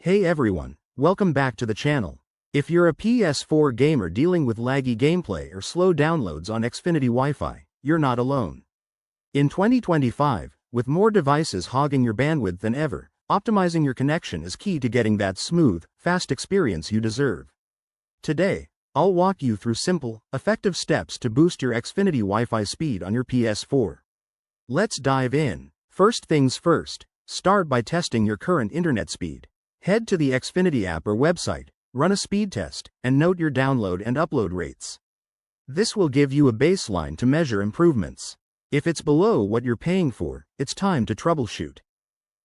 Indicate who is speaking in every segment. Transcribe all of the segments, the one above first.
Speaker 1: Hey everyone, welcome back to the channel. If you're a PS4 gamer dealing with laggy gameplay or slow downloads on Xfinity Wi-Fi, you're not alone. In 2025, with more devices hogging your bandwidth than ever, optimizing your connection is key to getting that smooth, fast experience you deserve. Today, I'll walk you through simple, effective steps to boost your Xfinity Wi-Fi speed on your PS4. Let's dive in. First things first, start by testing your current internet speed. Head to the Xfinity app or website, run a speed test, and note your download and upload rates. This will give you a baseline to measure improvements. If it's below what you're paying for, it's time to troubleshoot.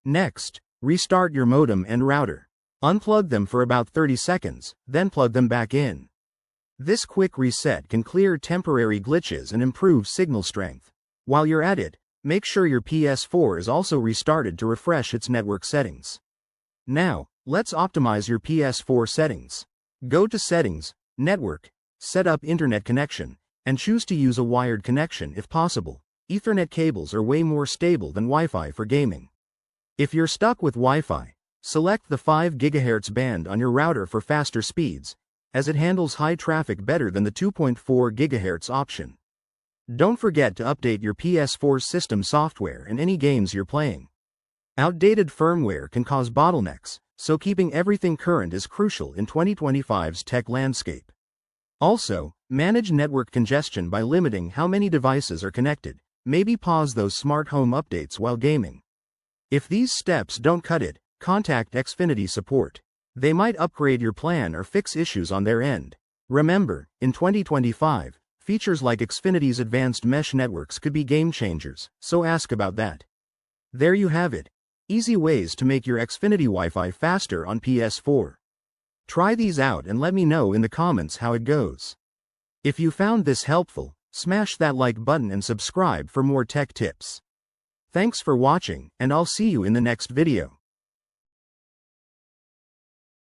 Speaker 1: Next, restart your modem and router. Unplug them for about 30 seconds, then plug them back in. This quick reset can clear temporary glitches and improve signal strength. While you're at it, make sure your PS4 is also restarted to refresh its network settings. Now, let's optimize your PS4 settings. Go to Settings, Network, set up Internet connection, and choose to use a wired connection if possible. Ethernet cables are way more stable than Wi-Fi for gaming. If you're stuck with Wi-Fi, select the 5 GHz band on your router for faster speeds, as it handles high traffic better than the 2.4 GHz option. Don't forget to update your PS4's system software and any games you're playing. Outdated firmware can cause bottlenecks, so keeping everything current is crucial in 2025's tech landscape. Also, manage network congestion by limiting how many devices are connected. Maybe pause those smart home updates while gaming. If these steps don't cut it, contact Xfinity support. They might upgrade your plan or fix issues on their end. Remember, in 2025, features like Xfinity's advanced mesh networks could be game changers, so ask about that. There you have it. Easy ways to make your Xfinity Wi-Fi faster on PS4. Try these out and let me know in the comments how it goes. If you found this helpful, smash that like button and subscribe for more tech tips. Thanks for watching, and I'll see you in the next video.